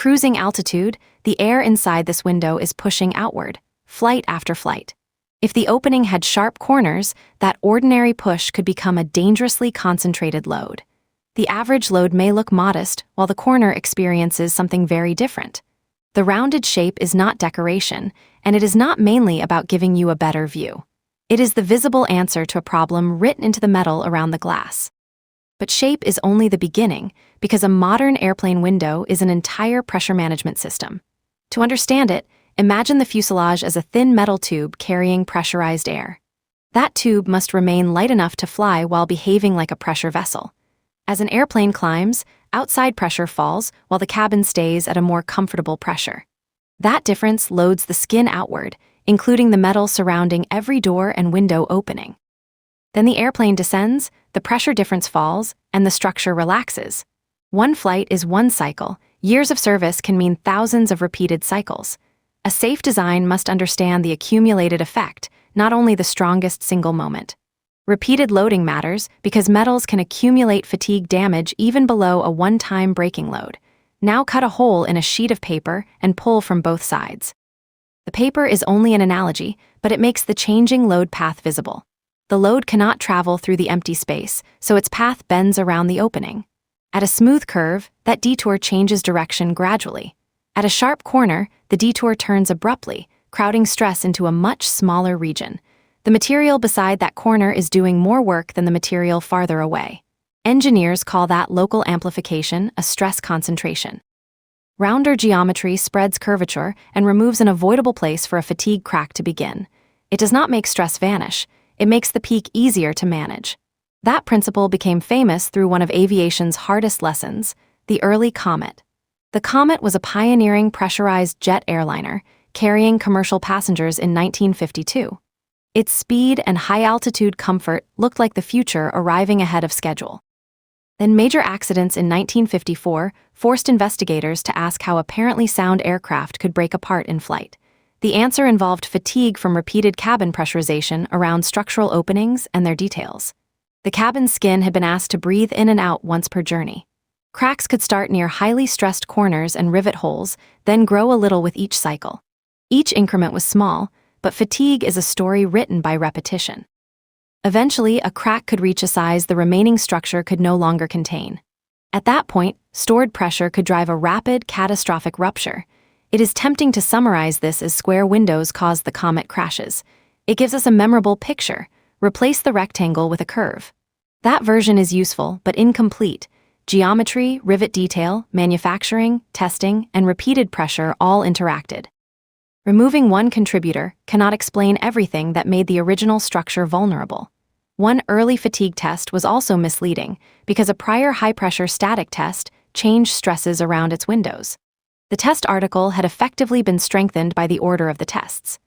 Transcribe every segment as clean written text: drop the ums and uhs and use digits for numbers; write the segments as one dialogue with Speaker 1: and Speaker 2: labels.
Speaker 1: cruising altitude, the air inside this window is pushing outward, flight after flight. If the opening had sharp corners, that ordinary push could become a dangerously concentrated load. The average load may look modest, while the corner experiences something very different. The rounded shape is not decoration, and it is not mainly about giving you a better view. It is the visible answer to a problem written into the metal around the glass. But shape is only the beginning, because a modern airplane window is an entire pressure management system. To understand it, imagine the fuselage as a thin metal tube carrying pressurized air. That tube must remain light enough to fly while behaving like a pressure vessel. As an airplane climbs, outside pressure falls while the cabin stays at a more comfortable pressure. That difference loads the skin outward, including the metal surrounding every door and window opening. Then the airplane descends, the pressure difference falls, and the structure relaxes. One flight is one cycle. Years of service can mean thousands of repeated cycles. A safe design must understand the accumulated effect, not only the strongest single moment. Repeated loading matters because metals can accumulate fatigue damage even below a one-time braking load. Now cut a hole in a sheet of paper and pull from both sides. The paper is only an analogy, but it makes the changing load path visible. The load cannot travel through the empty space, so its path bends around the opening. At a smooth curve, that detour changes direction gradually. At a sharp corner, the detour turns abruptly, crowding stress into a much smaller region. The material beside that corner is doing more work than the material farther away. Engineers call that local amplification a stress concentration. Rounder geometry spreads curvature and removes an avoidable place for a fatigue crack to begin. It does not make stress vanish, it makes the peak easier to manage. That principle became famous through one of aviation's hardest lessons, the early Comet. The Comet was a pioneering pressurized jet airliner, carrying commercial passengers in 1952. Its speed and high-altitude comfort looked like the future arriving ahead of schedule. Then major accidents in 1954 forced investigators to ask how apparently sound aircraft could break apart in flight. The answer involved fatigue from repeated cabin pressurization around structural openings and their details. The cabin skin had been asked to breathe in and out once per journey. Cracks could start near highly stressed corners and rivet holes, then grow a little with each cycle. Each increment was small, but fatigue is a story written by repetition. Eventually, a crack could reach a size the remaining structure could no longer contain. At that point, stored pressure could drive a rapid, catastrophic rupture. It is tempting to summarize this as square windows caused the Comet crashes. It gives us a memorable picture. Replace the rectangle with a curve. That version is useful, but incomplete. Geometry, rivet detail, manufacturing, testing, and repeated pressure all interacted. Removing one contributor cannot explain everything that made the original structure vulnerable. One early fatigue test was also misleading because a prior high-pressure static test changed stresses around its windows. The test article had effectively been strengthened by the order of the tests.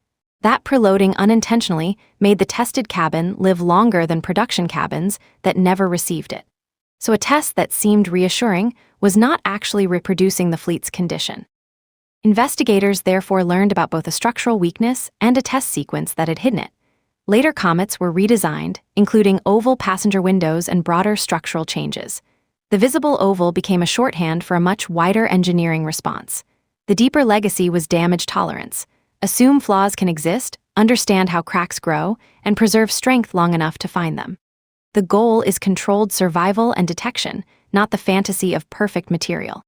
Speaker 1: That preloading unintentionally made the tested cabin live longer than production cabins that never received it. So a test that seemed reassuring was not actually reproducing the fleet's condition. Investigators therefore learned about both a structural weakness and a test sequence that had hidden it. Later Comets were redesigned, including oval passenger windows and broader structural changes. The visible oval became a shorthand for a much wider engineering response. The deeper legacy was damage tolerance. Assume flaws can exist, understand how cracks grow, and preserve strength long enough to find them. The goal is controlled survival and detection, not the fantasy of perfect material.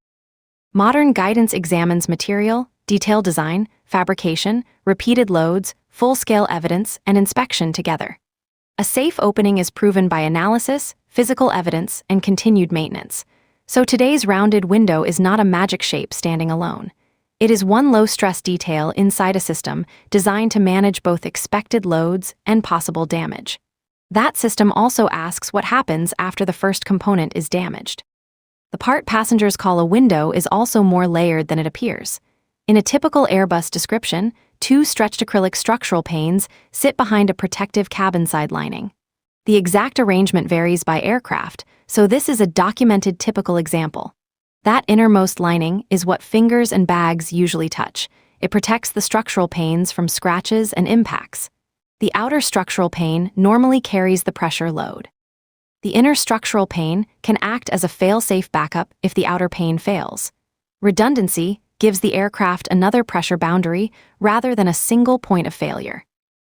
Speaker 1: Modern guidance examines material, detail design, fabrication, repeated loads, full-scale evidence, and inspection together. A safe opening is proven by analysis, physical evidence, and continued maintenance. So today's rounded window is not a magic shape standing alone. It is one low-stress detail inside a system designed to manage both expected loads and possible damage. That system also asks what happens after the first component is damaged. The part passengers call a window is also more layered than it appears. In a typical Airbus description, 2 stretched acrylic structural panes sit behind a protective cabin side lining. The exact arrangement varies by aircraft, so this is a documented typical example. That innermost lining is what fingers and bags usually touch. It protects the structural panes from scratches and impacts. The outer structural pane normally carries the pressure load. The inner structural pane can act as a fail-safe backup if the outer pane fails. Redundancy gives the aircraft another pressure boundary rather than a single point of failure.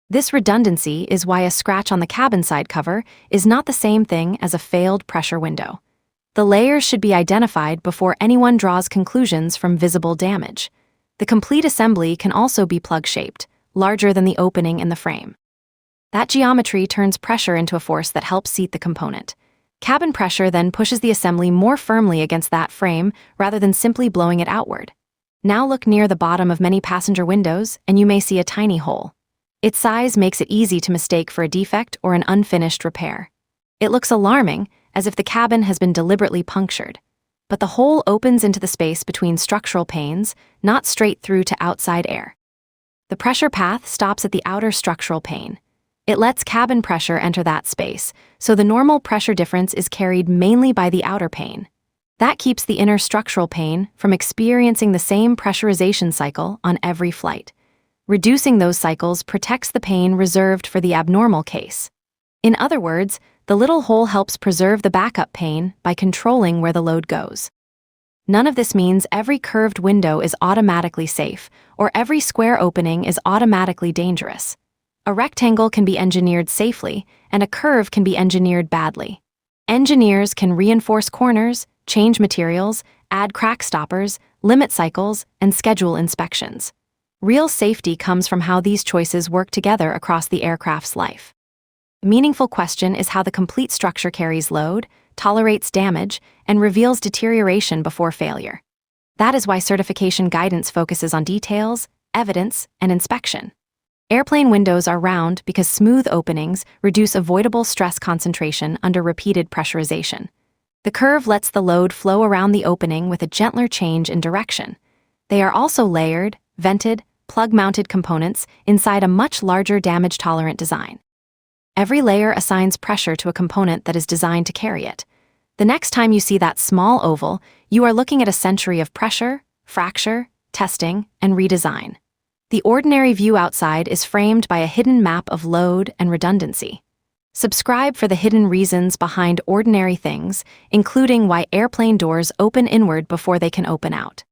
Speaker 1: This redundancy is why a scratch on the cabin side cover is not the same thing as a failed pressure window. The layers should be identified before anyone draws conclusions from visible damage. The complete assembly can also be plug-shaped, larger than the opening in the frame. That geometry turns pressure into a force that helps seat the component. Cabin pressure then pushes the assembly more firmly against that frame rather than simply blowing it outward. Now look near the bottom of many passenger windows and you may see a tiny hole. Its size makes it easy to mistake for a defect or an unfinished repair. It looks alarming, as if the cabin has been deliberately punctured. But the hole opens into the space between structural panes, not straight through to outside air. The pressure path stops at the outer structural pane. It lets cabin pressure enter that space, so the normal pressure difference is carried mainly by the outer pane. That keeps the inner structural pane from experiencing the same pressurization cycle on every flight. Reducing those cycles protects the pane reserved for the abnormal case. In other words, the little hole helps preserve the backup pane by controlling where the load goes. None of this means every curved window is automatically safe, or every square opening is automatically dangerous. A rectangle can be engineered safely, and a curve can be engineered badly. Engineers can reinforce corners, change materials, add crack stoppers, limit cycles, and schedule inspections. Real safety comes from how these choices work together across the aircraft's life. The meaningful question is how the complete structure carries load, tolerates damage, and reveals deterioration before failure. That is why certification guidance focuses on details, evidence, and inspection. Airplane windows are round because smooth openings reduce avoidable stress concentration under repeated pressurization. The curve lets the load flow around the opening with a gentler change in direction. They are also layered, vented, plug-mounted components inside a much larger damage-tolerant design. Every layer assigns pressure to a component that is designed to carry it. The next time you see that small oval, you are looking at a century of pressure, fracture, testing, and redesign. The ordinary view outside is framed by a hidden map of load and redundancy. Subscribe for the hidden reasons behind ordinary things, including why airplane doors open inward before they can open out.